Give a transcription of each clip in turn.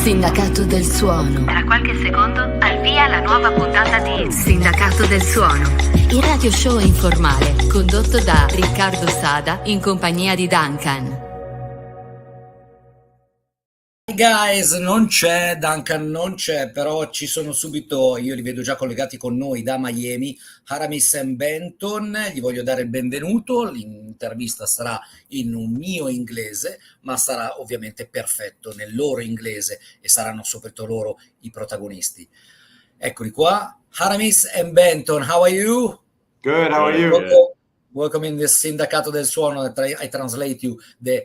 Sindacato del Suono. Tra qualche secondo al via la nuova puntata di Sindacato del Suono, il radio show informale condotto da Riccardo Sada in compagnia di Duncan. Guys, non c'è, Duncan non c'è, però ci sono subito, io li vedo già collegati con noi da Miami, Aramís e Benton, gli voglio dare il benvenuto, l'intervista sarà in un mio inglese, ma sarà ovviamente perfetto nel loro inglese e saranno soprattutto loro i protagonisti. Eccoli qua, Aramís e Benton, how are you? Good, how are you? Welcome in the Sindacato del Suono. I translate you the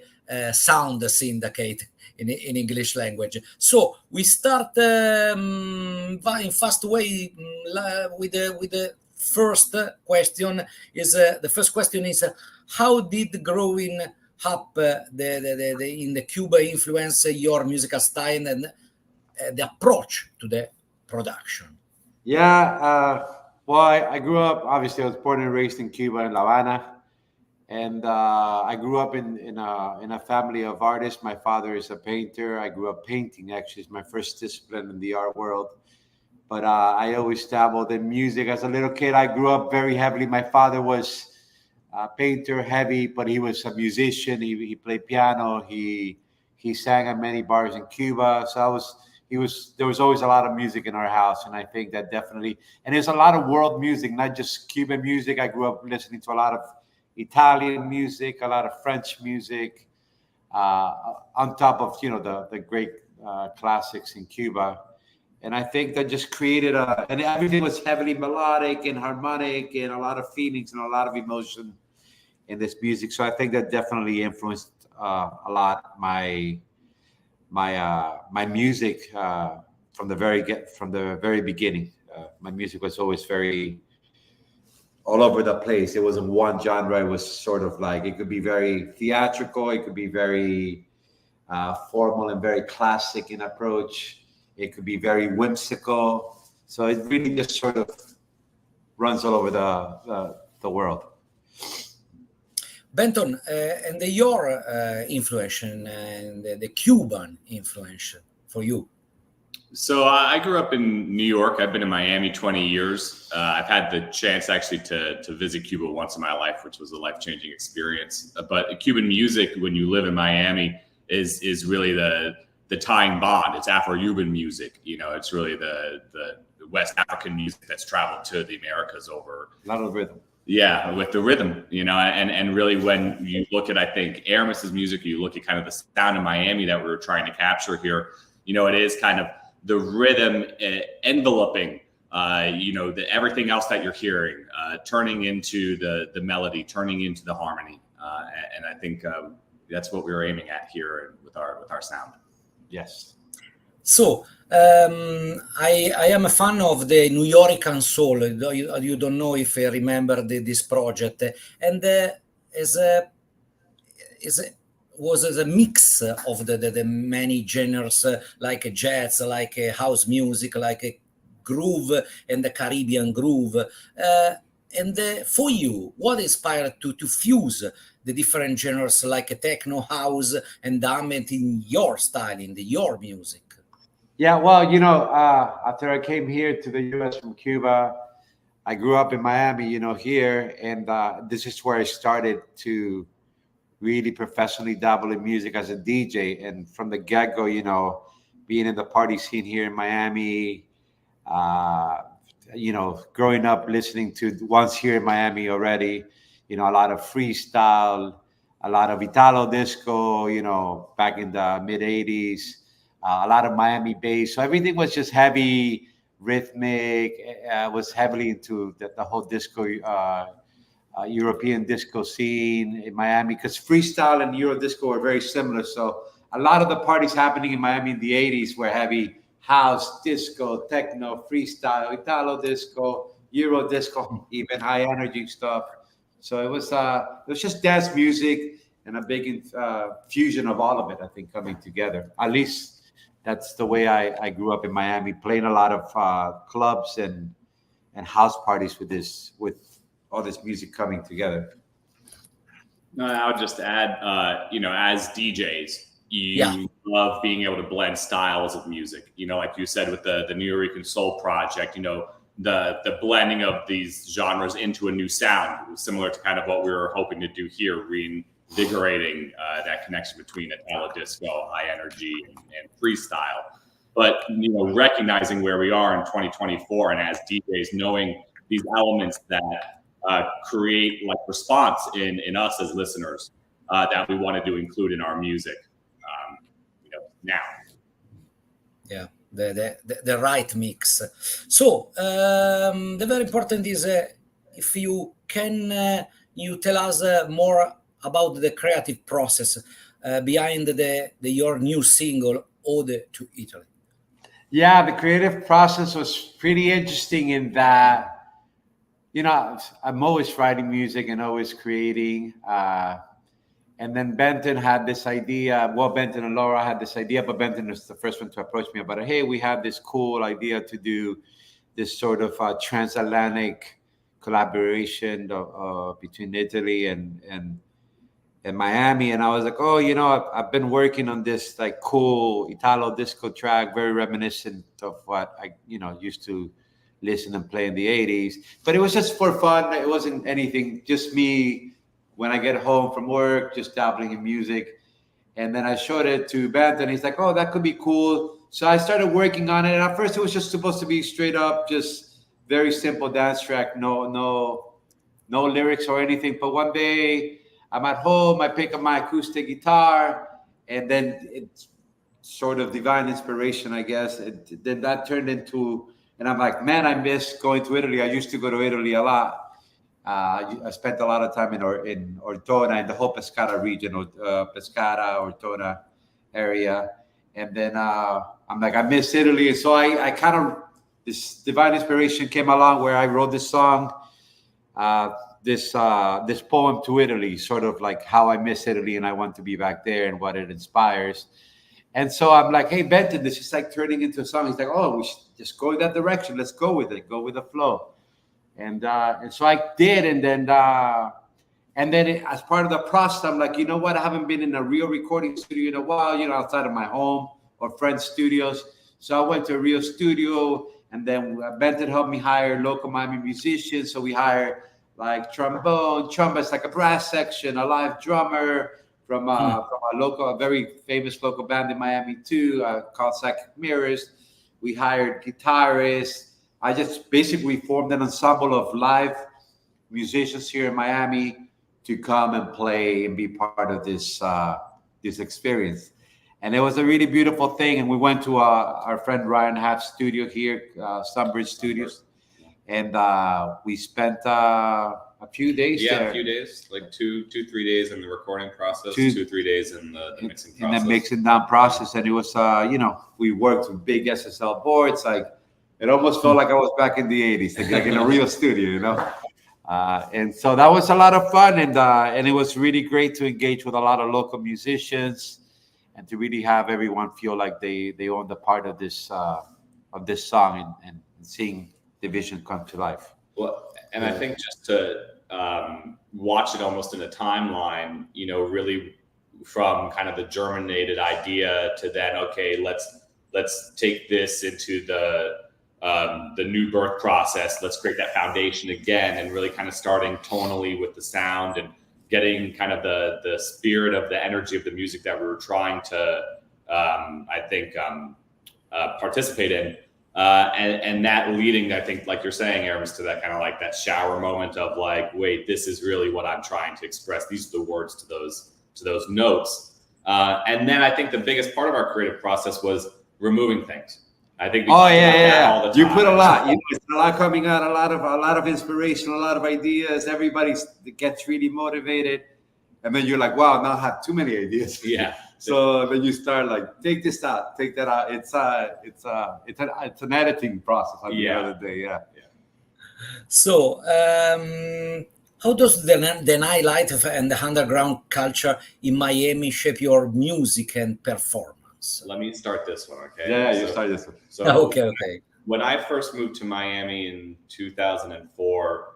sound syndicate in English language. So we start in fast way with the first question. The first question is how did growing up in the Cuba influence your musical style and the approach to the production? Yeah, well, I grew up, obviously I was born and raised in Cuba, in La Habana. And I grew up in a family of artists. My father is a painter. I grew up painting, actually. It's my first discipline in the art world. But I always dabbled in music. As a little kid, I grew up very heavily. My father was a painter, heavy, but he was a musician. He played piano. He sang at many bars in Cuba. So there was always a lot of music in our house. And I think that definitely, and there's a lot of world music, not just Cuban music. I grew up listening to a lot of Italian music, a lot of French music, on top of, the great classics in Cuba. And I think that just created and everything was heavily melodic and harmonic and a lot of feelings and a lot of emotion in this music. So I think that definitely influenced a lot my music from the very beginning. My music was always very all over the place. It wasn't one genre. It was sort of like, it could be very theatrical. It could be very formal and very classic in approach. It could be very whimsical. So it really just sort of runs all over the world. Benton, and your influence and the Cuban influence for you? So I grew up in New York. I've been in Miami 20 years. I've had the chance actually to visit Cuba once in my life, which was a life-changing experience. But Cuban music, when you live in Miami, is really the tying bond. It's Afro-Cuban music. It's really the West African music that's traveled to the Americas over. A lot of rhythm. Yeah, with the rhythm, and really when you look at, I think, Aramís's music, you look at kind of the sound in Miami that we were trying to capture here, it is kind of the rhythm enveloping, everything else that you're hearing, turning into the melody, turning into the harmony. And I think that's what we were aiming at here with our sound. Yes. So I am a fan of the New York Soul. You don't know if I remember this project, and was a mix of the many genres, like jazz, like house music, like groove and the Caribbean groove. And for you, what inspired to fuse the different genres like techno, house, and ambient in your style, in your music? Yeah, well, after I came here to the U.S. from Cuba, I grew up in Miami, here, and this is where I started to really professionally dabble in music as a DJ. And from the get-go, being in the party scene here in Miami, growing up listening to, once here in Miami already, a lot of freestyle, a lot of Italo disco, back in the mid 80s, a lot of Miami bass. So everything was just heavy, rhythmic, was heavily into the whole disco, European disco scene in Miami, because freestyle and Euro disco are very similar. So a lot of the parties happening in Miami in the 80s were heavy house, disco, techno, freestyle, Italo disco, Euro disco, even high energy stuff. So it was just dance music and a big fusion of all of it, I think, coming together. At least that's the way I grew up in Miami, playing a lot of clubs and house parties with all this music coming together. No, I would just add, as DJs, you love being able to blend styles of music. You know, like you said with the New Rican Soul project, you know, the blending of these genres into a new sound, similar to kind of what we were hoping to do here, reinvigorating that connection between Italo disco, high energy, and freestyle. But, you know, recognizing where we are in 2024, and as DJs, knowing these elements that create like response in us as listeners that we wanted to include in our music, you know, now. Yeah, the right mix. So the very important is if you can you tell us more about the creative process behind your new single Ode to Italy. Yeah, the creative process was pretty interesting in that, you know, I'm always writing music and always creating. And then Benton had this idea. Well, Benton and Laura had this idea, but Benton was the first one to approach me about it. Hey, we have this cool idea to do this sort of transatlantic collaboration between Italy and Miami. And I was like, oh, you know, I've been working on this like cool Italo disco track, very reminiscent of what I, you know, used to listen and play in the 80s. But it was just for fun. It wasn't anything, just me when I get home from work, just dabbling in music. And then I showed it to Benton. He's like, oh, that could be cool. So I started working on it. And at first it was just supposed to be straight up, just very simple dance track, no lyrics or anything. But one day I'm at home, I pick up my acoustic guitar, and then it's sort of divine inspiration, I guess. Then that turned into, and I'm like, man, I miss going to Italy. I used to go to Italy a lot. I spent a lot of time in Ortona, in the whole Pescara region, Pescara, Ortona area. And then I'm like, I miss Italy. And so I kind of, this divine inspiration came along where I wrote this song, this poem to Italy, sort of like how I miss Italy and I want to be back there and what it inspires. And so I'm like, hey, Benton, this is like turning into a song. He's like, oh, we should just go in that direction. Let's go with it. Go with the flow. And so I did. And then as part of the process, I'm like, you know what? I haven't been in a real recording studio in a while, you know, outside of my home or friends' studios. So I went to a real studio, and then Benton helped me hire local Miami musicians. So we hired like trombone, trumpets, like a brass section, a live drummer from a very famous local band in Miami too, called Psychic Mirrors. We hired guitarists. I just basically formed an ensemble of live musicians here in Miami to come and play and be part of this experience. And it was a really beautiful thing. And we went to our friend Ryan Haft's studio here, Sunbridge Studios. And we spent a few days there. A few days, like 3 days in the recording process, 2-3 days in the mixing process. In the mixing down process. And it was, you know, we worked with big SSL boards. Like, it almost felt like I was back in the 80s, like in a real studio, you know? And so that was a lot of fun. And it was really great to engage with a lot of local musicians and to really have everyone feel like they owned a part of this song and seeing the vision come to life. Well, and I think just to watch it almost in a timeline, you know, really from kind of the germinated idea to then, okay, let's take this into the new birth process. Let's create that foundation again, and really kind of starting tonally with the sound and getting kind of the spirit of the energy of the music that we were trying to, I think, participate in. And that leading, I think, like you're saying, Aramis, to that kind of like that shower moment of like, wait, this is really what I'm trying to express. These are the words to those notes. And then I think the biggest part of our creative process was removing things. I think. All the time. You put a lot. You know, it's a lot coming out. A lot of inspiration. A lot of ideas. Everybody gets really motivated, and then you're like, wow, now I have too many ideas. Yeah. So then you start like, take this out, take that out. It's an editing process at the end of the day. Yeah. So, how does the nightlife and the underground culture in Miami shape your music and performance? Let me start this one, okay? Yeah, you start this one. So okay. When I first moved to Miami in 2004,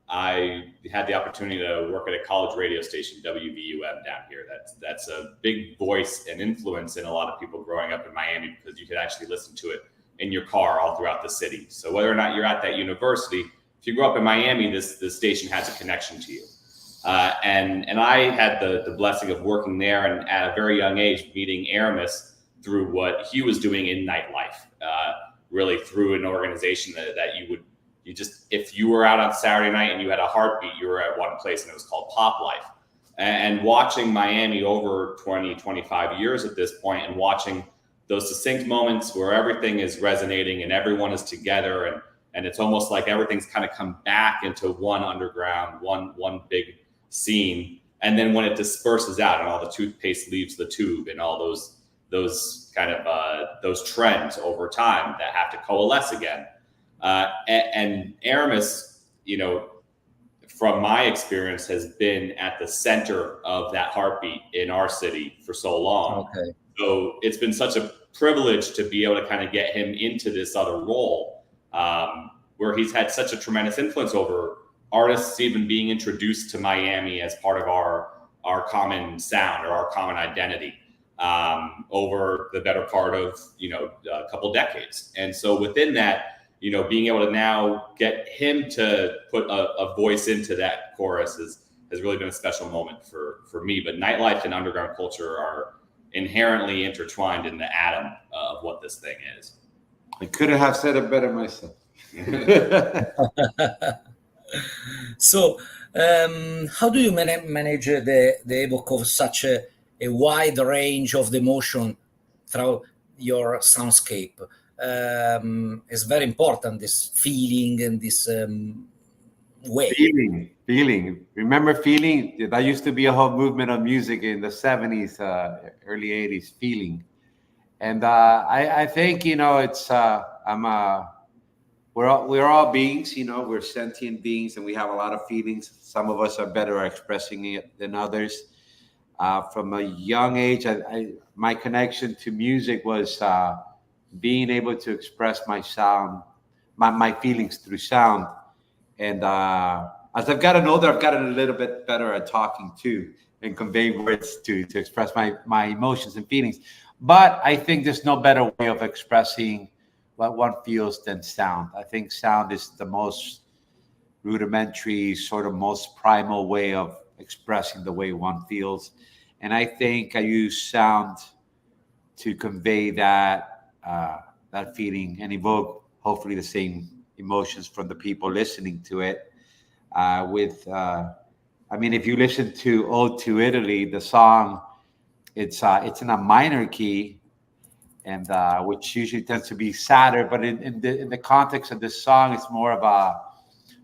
I had the opportunity to work at a college radio station, WVUM, down here. That's a big voice and influence in a lot of people growing up in Miami, because you could actually listen to it in your car all throughout the city. So whether or not you're at that university, if you grew up in Miami, this station has a connection to you. And I had the blessing of working there, and at a very young age, meeting Aramís through what he was doing in nightlife, really through an organization that you just, if you were out on Saturday night and you had a heartbeat, you were at one place, and it was called Pop Life. And watching Miami over 20, 25 years at this point, and watching those succinct moments where everything is resonating and everyone is together, and it's almost like everything's kind of come back into one underground, one big scene. And then when it disperses out and all the toothpaste leaves the tube, and all those kind of those trends over time that have to coalesce again. And Aramís, from my experience, has been at the center of that heartbeat in our city for so long. Okay. So it's been such a privilege to be able to kind of get him into this other role, where he's had such a tremendous influence over artists even being introduced to Miami as part of our common sound or our common identity over the better part of, a couple decades. And so within that, being able to now get him to put a voice into that chorus has really been a special moment for me. But nightlife and underground culture are inherently intertwined in the atom of what this thing is. I couldn't have said it better myself. So, how do you manage the evoke of such a wide range of the emotion through your soundscape? It's very important, this feeling and this way. Feeling. Remember feeling? That used to be a whole movement of music in the 70s, early 80s, feeling. And I think, it's, we're all beings, we're sentient beings, and we have a lot of feelings. Some of us are better at expressing it than others. From a young age, my connection to music was being able to express my sound, my feelings through sound. And as I've gotten older, I've gotten a little bit better at talking too, and conveying words to express my emotions and feelings. But I think there's no better way of expressing what one feels than sound. I think sound is the most rudimentary, sort of most primal way of expressing the way one feels. And I think I use sound to convey that feeling and evoke hopefully the same emotions from the people listening to it. If you listen to Ode to Italy, the song, it's in a minor key, and which usually tends to be sadder. But in the context of this song, it's more of a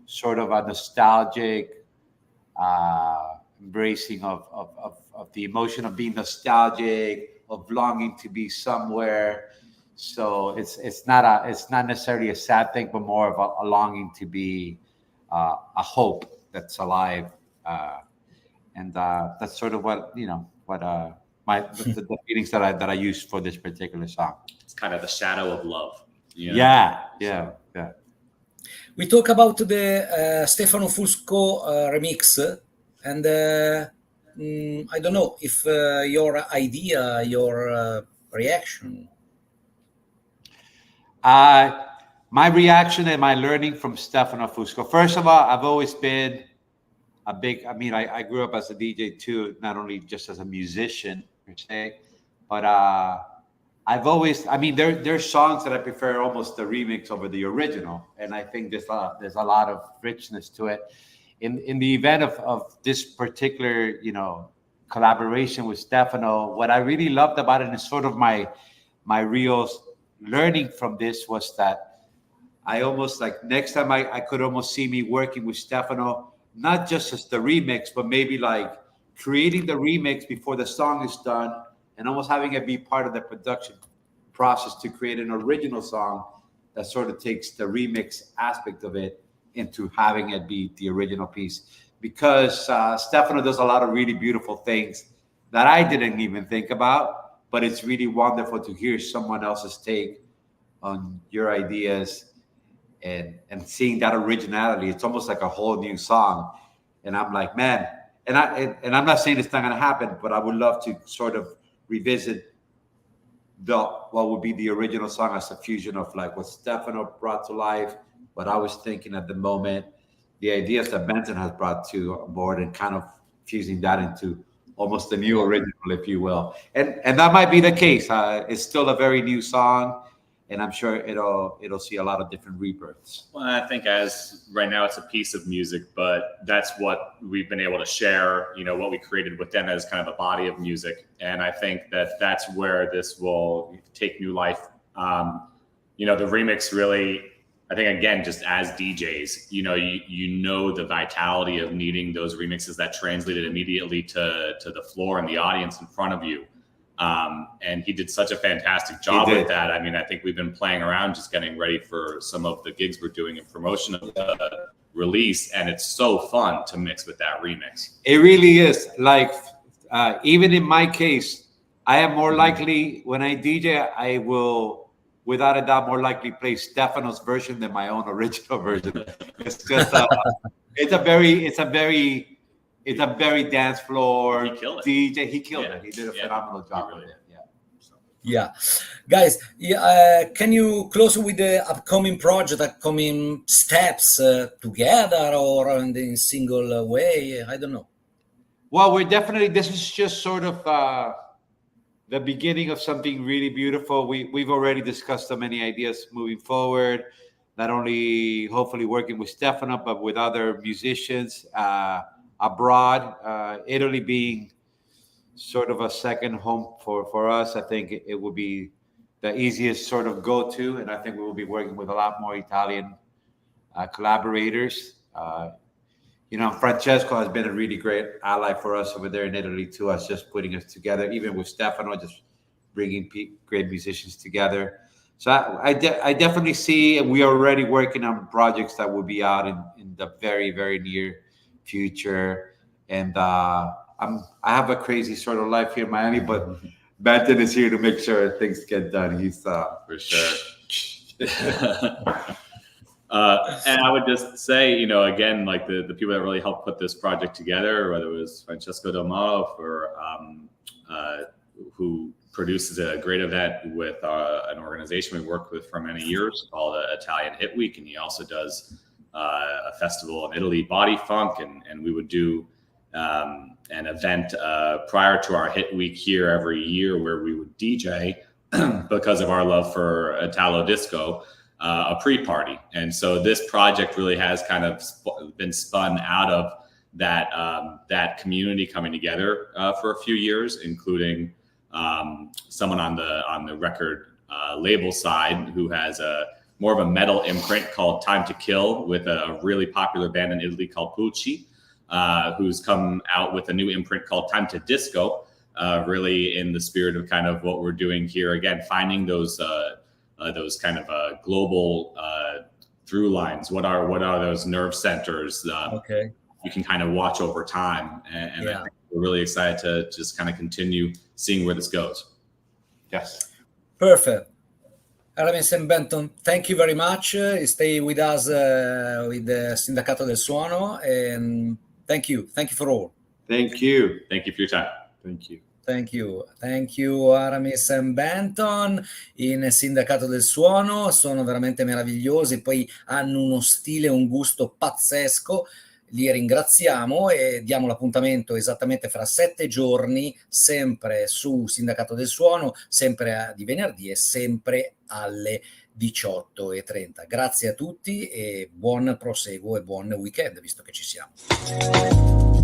sort of a nostalgic embracing of the emotion of being nostalgic, of longing to be somewhere. So it's not necessarily a sad thing, but more of a longing to be a hope that's alive, and that's sort of what the feelings that I use for this particular song. It's kind of the shadow of love. Yeah. We talk about the Stefano Fusco remix, and I don't know if your idea, your reaction. My reaction and my learning from Stefano Fusco. First of all, I've always been I grew up as a DJ too, not only just as a musician per se, but I've always, there's songs that I prefer almost the remix over the original. And I think there's a lot of richness to it. In the event of this particular, collaboration with Stefano, what I really loved about it, and sort of my real learning from this, was that I almost next time I could almost see me working with Stefano, not just as the remix, but maybe creating the remix before the song is done, and almost having it be part of the production process to create an original song that sort of takes the remix aspect of it into having it be the original piece. Because Stefano does a lot of really beautiful things that I didn't even think about, but it's really wonderful to hear someone else's take on your ideas. and seeing that originality, it's almost like a whole new song. And I'm like, man, and I'm not saying it's not going to happen, but I would love to sort of revisit what would be the original song as a fusion of like what Stefano brought to life, what I was thinking at the moment, the ideas that Benton has brought to board, and kind of fusing that into almost a new original, if you will. And that might be the case. It's still a very new song, and I'm sure it'll see a lot of different rebirths. Well, I think as right now it's a piece of music, but that's what we've been able to share, what we created with them as kind of a body of music. And I think that's where this will take new life. The remix really, I think, again, just as DJs, you know the vitality of needing those remixes that translated immediately to the floor and the audience in front of you. And he did such a fantastic job with that. I mean, I think we've been playing around just getting ready for some of the gigs we're doing in promotion of the release. And it's so fun to mix with that remix. It really is. Like, even in my case, I am more likely, when I DJ, I will, without a doubt, more likely play Stefano's version than my own original version. It's just, it's a very dance floor DJ. He killed it. He did a phenomenal job with it. Yeah, guys, can you close with the upcoming project, upcoming steps together or in single way? I don't know. Well, this is just sort of the beginning of something really beautiful. We've already discussed so many ideas moving forward, not only hopefully working with Stefano, but with other musicians abroad, Italy being sort of a second home for us. I think it will be the easiest sort of go-to, and I think we will be working with a lot more Italian collaborators. Francesco has been a really great ally for us over there in Italy too, us just putting us together, even with Stefano, just bringing great musicians together. So I definitely see, and we are already working on projects that will be out in the very, very near future. And I have a crazy sort of life here in Miami, but Benton is here to make sure things get done. He's for sure. And I would just say, again, like the people that really helped put this project together, whether it was Francesco Del Moro who produces a great event with an organization we worked with for many years called Italian Hit Week, and he also does a festival in Italy, Body Funk, and we would do an event prior to our Hit Week here every year where we would DJ because of our love for Italo disco. A pre-party. And so this project really has kind of been spun out of that community coming together for a few years, including someone on the record label side who has more of a metal imprint called Time to Kill with a really popular band in Italy called Pulci, who's come out with a new imprint called Time to Disco, really in the spirit of kind of what we're doing here. Again, finding those kind of global through lines. What are those nerve centers? You can kind of watch over time, and I think we're really excited to just kind of continue seeing where this goes. Yes, perfect. Aramís and Benton, thank you very much. Stay with us with the Sindacato del Suono, and thank you for all. Thank you for your time. Thank you. Thank you Aramís and Benton in Sindacato del Suono, sono veramente meravigliosi, poi hanno uno stile, un gusto pazzesco, li ringraziamo e diamo l'appuntamento esattamente fra 7 giorni, sempre su Sindacato del Suono, sempre di venerdì e sempre alle 18:30. Grazie a tutti e buon proseguo e buon weekend, visto che ci siamo.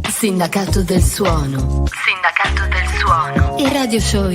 Sindacato del Suono. Sindacato del Suono. Il radio show